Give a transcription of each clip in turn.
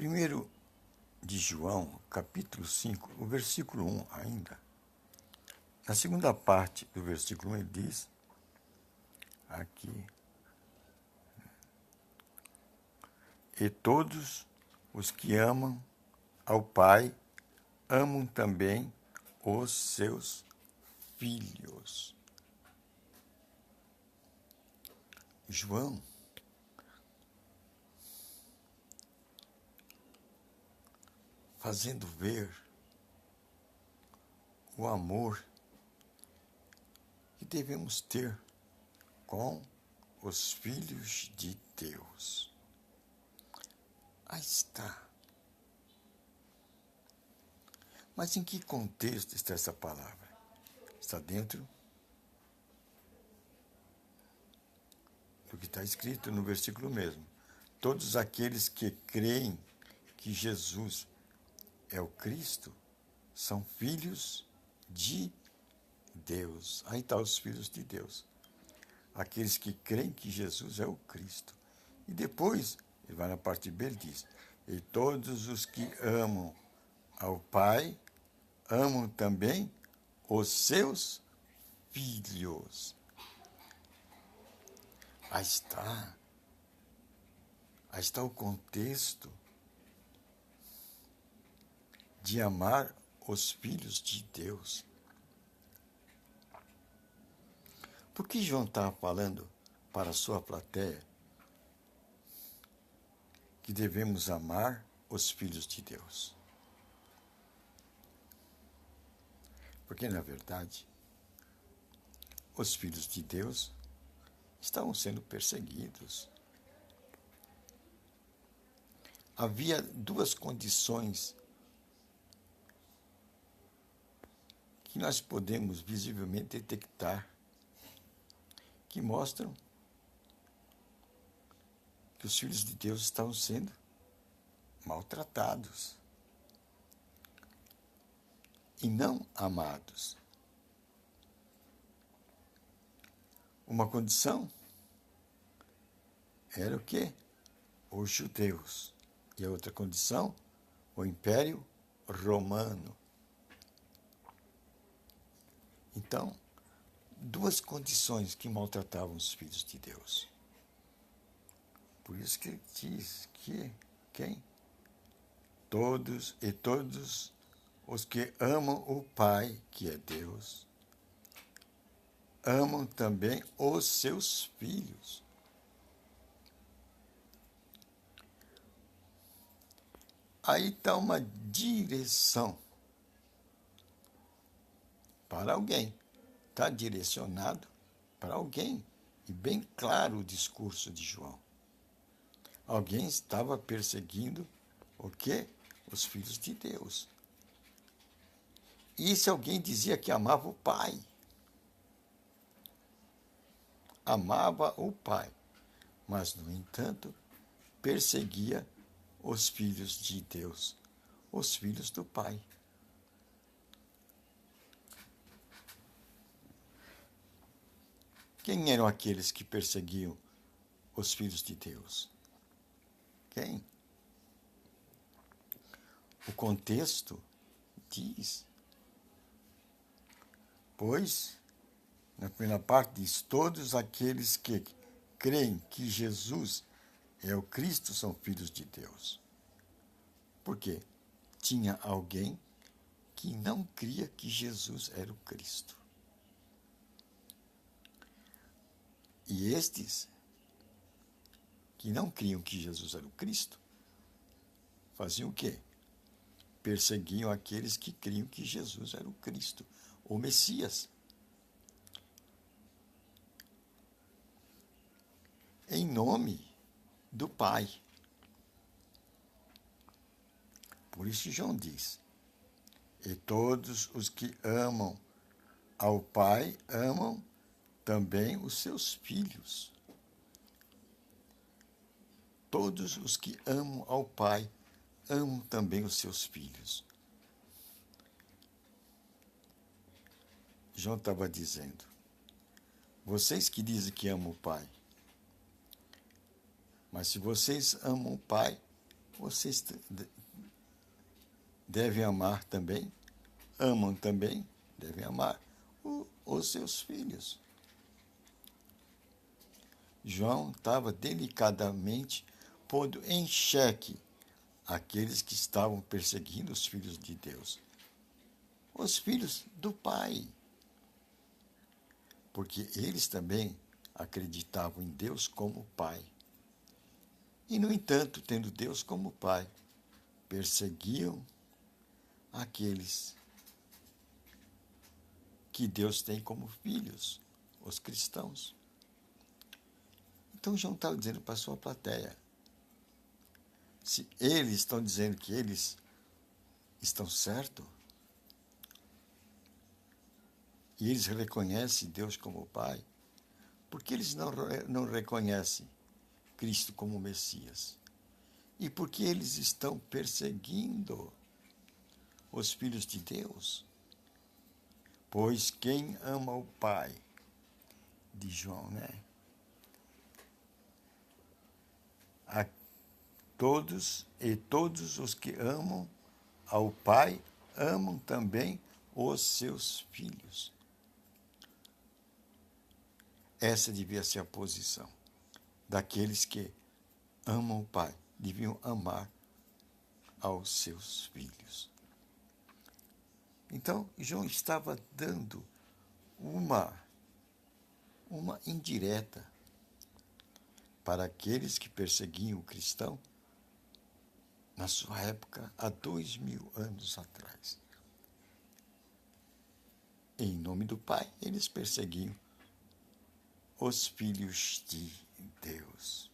1 de João, capítulo 5, o versículo 1 ainda. Na segunda parte do versículo 1 ele diz, aqui, e todos os que amam ao Pai, amam também os seus filhos. João fazendo ver o amor que devemos ter com os filhos de Deus. Aí está. Mas em que contexto está essa palavra? Está dentro do que está escrito no versículo mesmo. Todos aqueles que creem que Jesus é o Cristo são filhos de Deus. Aí estão os filhos de Deus. Aqueles que creem que Jesus é o Cristo. E depois, ele vai na parte B e diz, e todos os que amam ao Pai, amam também os seus filhos. Aí está. Aí está o contexto de amar os filhos de Deus. Por que João está falando para a sua plateia que devemos amar os filhos de Deus? Porque, na verdade, os filhos de Deus estavam sendo perseguidos. Havia duas condições que nós podemos visivelmente detectar que mostram que os filhos de Deus estavam sendo maltratados e não amados. Uma condição era o quê? Os judeus. E a outra condição, o Império Romano. Então, duas condições que maltratavam os filhos de Deus. Por isso que ele diz que quem? Todos os que amam o Pai, que é Deus, amam também os seus filhos. Aí está uma direção para alguém. Está direcionado para alguém. E bem claro o discurso de João. Alguém estava perseguindo o quê? Os filhos de Deus. E se alguém dizia que amava o Pai. Amava o Pai. Mas, no entanto, perseguia os filhos de Deus, os filhos do Pai. Quem eram aqueles que perseguiam os filhos de Deus? Quem? O contexto diz. Pois, na primeira parte diz, todos aqueles que creem que Jesus é o Cristo são filhos de Deus. Por quê? Tinha alguém que não cria que Jesus era o Cristo. E estes que não criam que Jesus era o Cristo, faziam o quê? Perseguiam aqueles que criam que Jesus era o Cristo, o Messias. Em nome do Pai. Por isso João diz, e todos os que amam ao Pai, amam também os seus filhos. Todos os que amam ao Pai, amam também os seus filhos. João estava dizendo, vocês que dizem que amam o Pai, mas se vocês amam o Pai, vocês devem amar também, amam também, devem amar os seus filhos. João estava delicadamente pondo em xeque aqueles que estavam perseguindo os filhos de Deus, os filhos do Pai, porque eles também acreditavam em Deus como Pai. E, no entanto, tendo Deus como Pai, perseguiam aqueles que Deus tem como filhos, os cristãos. Então, João estava dizendo para a sua plateia, se eles estão dizendo que eles estão certos, e eles reconhecem Deus como Pai, por que eles não reconhecem Cristo como Messias? E por que eles estão perseguindo os filhos de Deus? Pois quem ama o Pai, de João, né? A todos os que amam ao Pai amam também os seus filhos. Essa devia ser a posição daqueles que amam o Pai, deviam amar aos seus filhos. Então, João estava dando uma indireta para aqueles que perseguiam o cristão na sua época, há 2000 anos atrás. Em nome do Pai, eles perseguiam os filhos de Deus.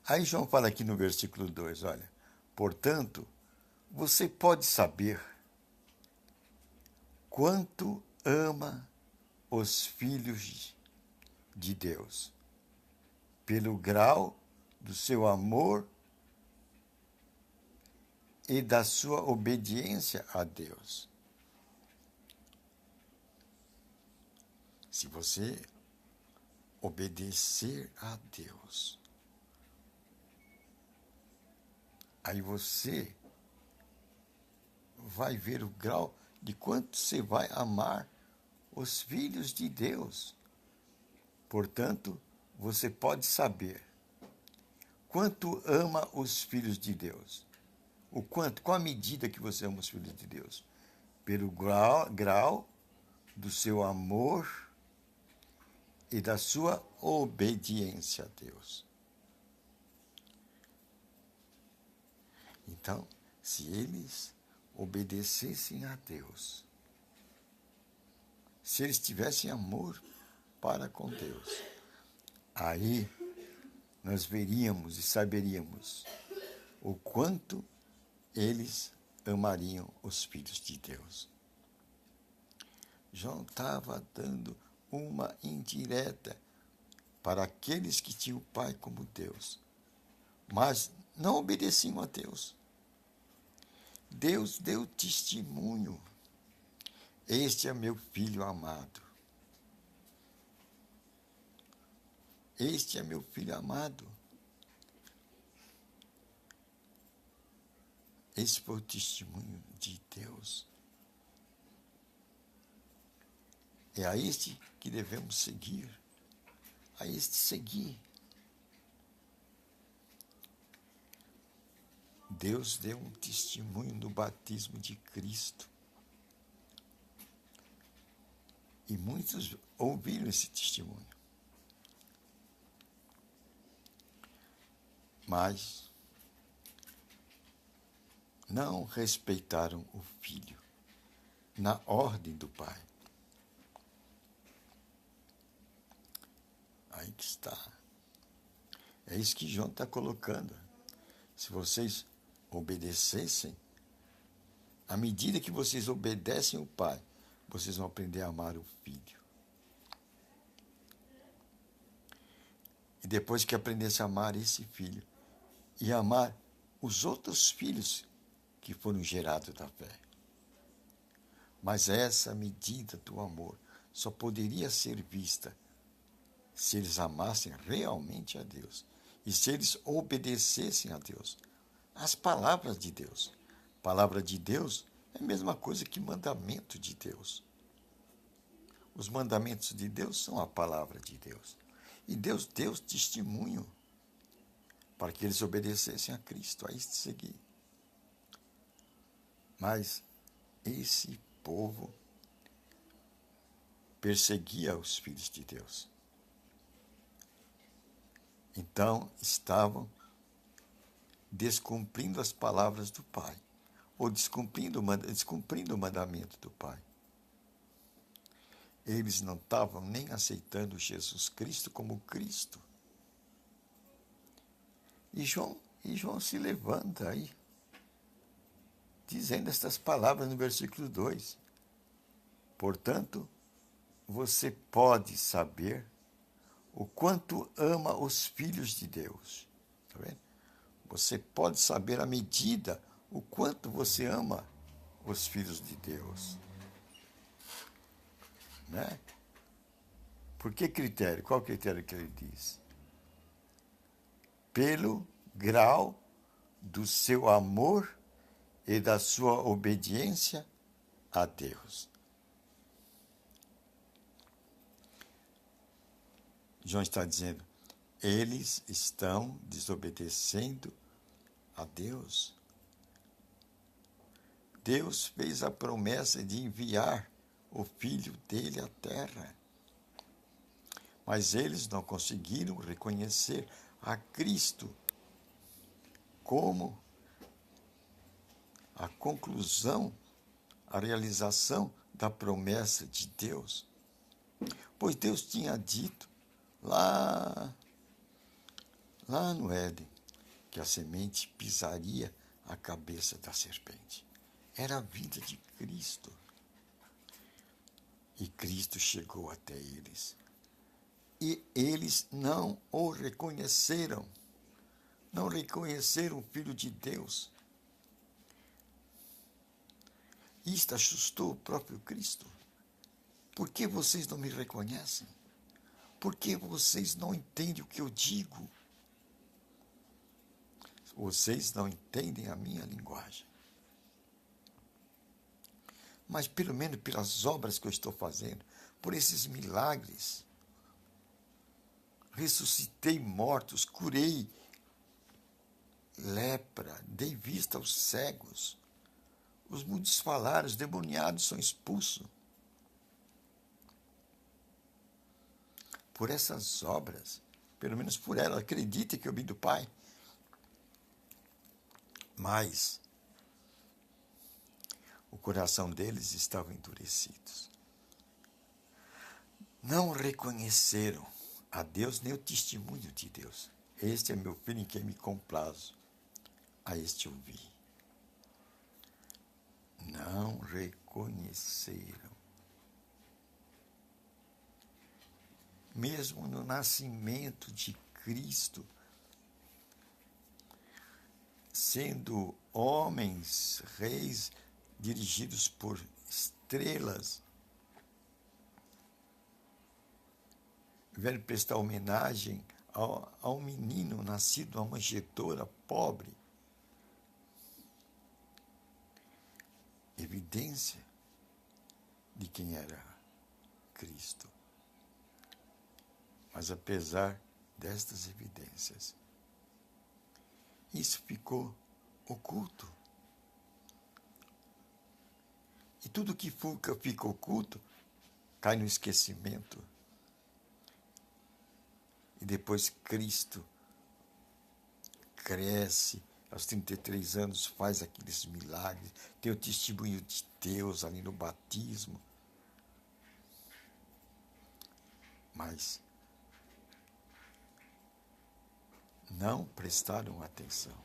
Aí João fala aqui no versículo 2, olha, portanto, você pode saber quanto ama os filhos de Deus, pelo grau do seu amor e da sua obediência a Deus. Se você obedecer a Deus, aí você vai ver o grau de quanto você vai amar os filhos de Deus. Portanto, você pode saber quanto ama os filhos de Deus. O quanto, qual a medida que você ama os filhos de Deus? Pelo grau do seu amor e da sua obediência a Deus. Então, se eles obedecessem a Deus, se eles tivessem amor para com Deus, aí nós veríamos e saberíamos o quanto eles amariam os filhos de Deus. João estava dando uma indireta para aqueles que tinham o Pai como Deus, mas não obedeciam a Deus. Deus deu testemunho. Este é meu filho amado. Este é meu filho amado. Esse foi o testemunho de Deus. É a este que devemos seguir. A este seguir. Deus deu um testemunho no batismo de Cristo. E muitos ouviram esse testemunho. Mas não respeitaram o Filho na ordem do Pai. Aí que está. É isso que João está colocando. Se vocês obedecessem, à medida que vocês obedecem o Pai, vocês vão aprender a amar o Filho. E depois que aprendesse a amar esse Filho, e amar os outros filhos que foram gerados da fé. Mas essa medida do amor só poderia ser vista se eles amassem realmente a Deus e se eles obedecessem a Deus, as palavras de Deus. Palavra de Deus é a mesma coisa que mandamento de Deus. Os mandamentos de Deus são a palavra de Deus. E Deus deu testemunho para que eles obedecessem a Cristo, a este seguir. Mas esse povo perseguia os filhos de Deus. Então estavam descumprindo as palavras do Pai, ou descumprindo o mandamento do Pai. Eles não estavam nem aceitando Jesus Cristo como Cristo. E João se levanta aí, dizendo estas palavras no versículo 2. Portanto, você pode saber o quanto ama os filhos de Deus. Está vendo? Você pode saber a medida, o quanto você ama os filhos de Deus. Né? Por que critério? Qual critério que ele diz? Pelo grau do seu amor e da sua obediência a Deus. João está dizendo, eles estão desobedecendo a Deus. Deus fez a promessa de enviar o Filho dele à terra. Mas eles não conseguiram reconhecer a Cristo como a conclusão, a realização da promessa de Deus. Pois Deus tinha dito lá no Éden que a semente pisaria a cabeça da serpente. Era a vida de Cristo. E Cristo chegou até eles. E eles não o reconheceram. Não reconheceram o Filho de Deus. Isto assustou o próprio Cristo. Por que vocês não me reconhecem? Por que vocês não entendem o que eu digo? Vocês não entendem a minha linguagem. Mas pelo menos pelas obras que eu estou fazendo, por esses milagres, ressuscitei mortos, curei lepra, dei vista aos cegos, os mudos falaram, os demoniados são expulsos. Por essas obras, pelo menos por elas, acredite que eu vim do Pai. Mas o coração deles estava endurecido. Não reconheceram a Deus nem o testemunho de Deus. Este é meu filho em quem me comprazo. A este ouvi. Não reconheceram. Mesmo no nascimento de Cristo, sendo homens, reis, dirigidos por estrelas, vieram prestar homenagem a um menino nascido numa manjedoura pobre. Evidência de quem era Cristo. Mas apesar destas evidências, isso ficou oculto. E tudo que fica oculto cai no esquecimento. E depois Cristo cresce, aos 33 anos faz aqueles milagres, tem o testemunho de Deus ali no batismo. Mas não prestaram atenção,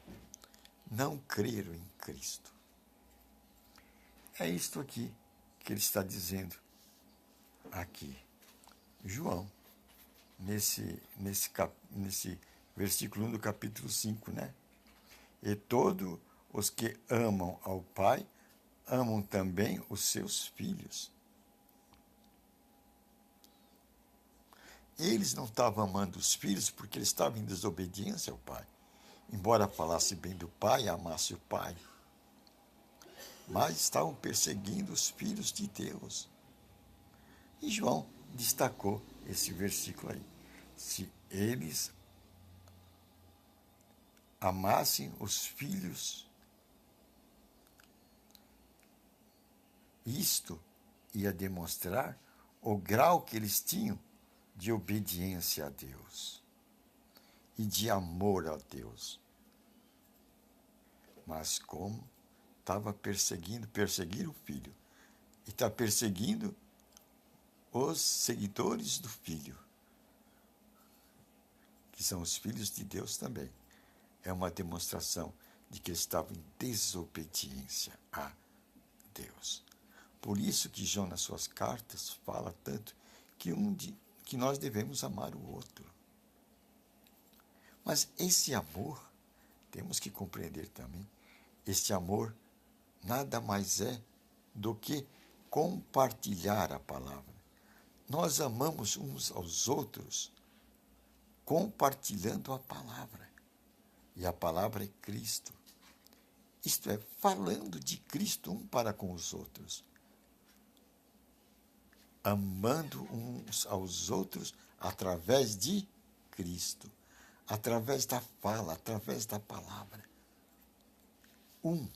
não creram em Cristo. É isto aqui que ele está dizendo aqui. João, nesse versículo 1 do capítulo 5, né? E todos os que amam ao Pai, amam também os seus filhos. Eles não estavam amando os filhos porque eles estavam em desobediência ao pai. Embora falasse bem do pai, amasse o pai. Mas estavam perseguindo os filhos de Deus. E João destacou esse versículo aí. Se eles amassem os filhos, isto ia demonstrar o grau que eles tinham de obediência a Deus e de amor a Deus. Mas como estava perseguindo o filho, e está perseguindo os seguidores do filho, que são os filhos de Deus também. É uma demonstração de que eles estavam em desobediência a Deus. Por isso que João, nas suas cartas, fala tanto que nós devemos amar o outro. Mas esse amor, temos que compreender também, este amor nada mais é do que compartilhar a palavra. Nós amamos uns aos outros compartilhando a palavra. E a palavra é Cristo. Isto é, falando de Cristo um para com os outros. Amando uns aos outros através de Cristo. Através da fala, através da palavra. Um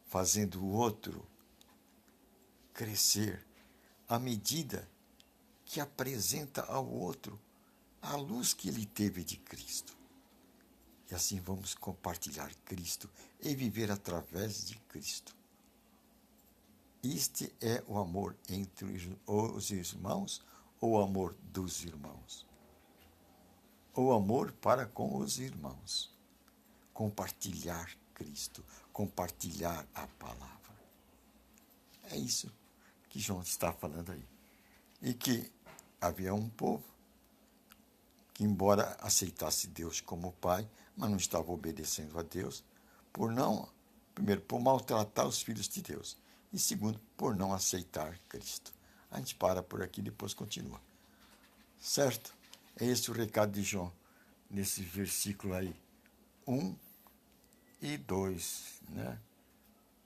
fazendo o outro crescer à medida que apresenta ao outro a luz que ele teve de Cristo. E assim vamos compartilhar Cristo e viver através de Cristo. Este é o amor entre os irmãos ou o amor dos irmãos. O amor para com os irmãos. Compartilhar Cristo, compartilhar a palavra. É isso que João está falando aí. E que havia um povo que, embora aceitasse Deus como Pai, mas não estava obedecendo a Deus, primeiro, por maltratar os filhos de Deus, e segundo, por não aceitar Cristo. A gente para por aqui e depois continua. Certo? É esse o recado de João, nesse versículo aí, 1 e 2, né?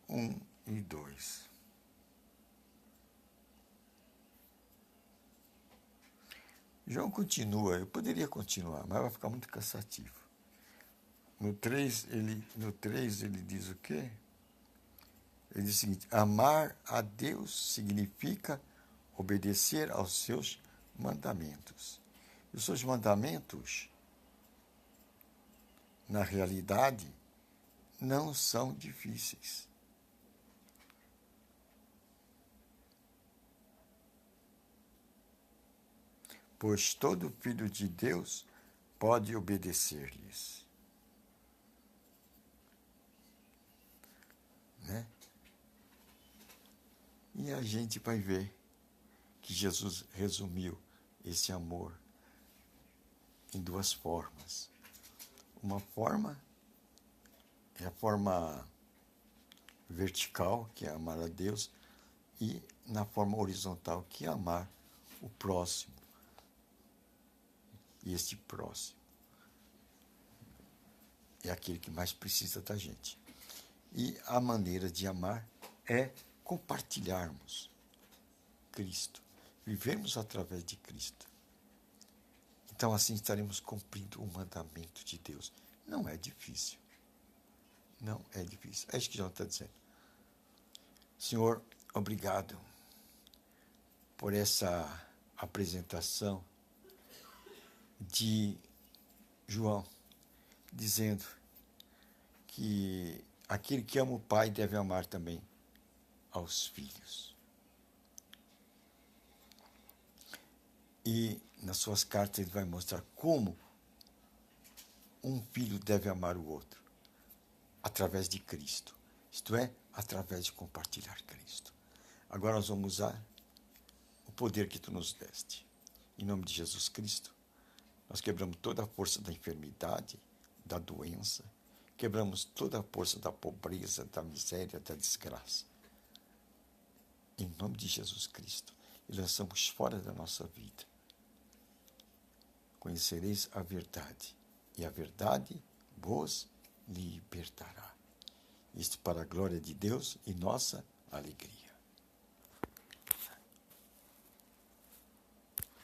1 e 2. João continua, eu poderia continuar, mas vai ficar muito cansativo. No 3 ele diz o quê? Ele diz o seguinte: amar a Deus significa obedecer aos seus mandamentos. E os seus mandamentos, na realidade, não são difíceis. Pois todo filho de Deus pode obedecer-lhes. Né? E a gente vai ver que Jesus resumiu esse amor em duas formas. Uma forma é a forma vertical, que é amar a Deus, e na forma horizontal, que é amar o próximo. E este próximo é aquele que mais precisa da gente. E a maneira de amar é compartilharmos Cristo, vivermos através de Cristo. Então assim estaremos cumprindo o mandamento de Deus. Não é difícil. Não é difícil. É isso que João está dizendo. Senhor, obrigado por essa apresentação de João, dizendo que aquele que ama o Pai deve amar também aos filhos. E nas suas cartas ele vai mostrar como um filho deve amar o outro, através de Cristo, isto é, através de compartilhar Cristo. Agora nós vamos usar o poder que tu nos deste. Em nome de Jesus Cristo, nós quebramos toda a força da enfermidade, da doença, quebramos toda a força da pobreza, da miséria, da desgraça. Em nome de Jesus Cristo, e lançamos fora da nossa vida conhecereis a verdade, e a verdade vos libertará. Isto para a glória de Deus e nossa alegria.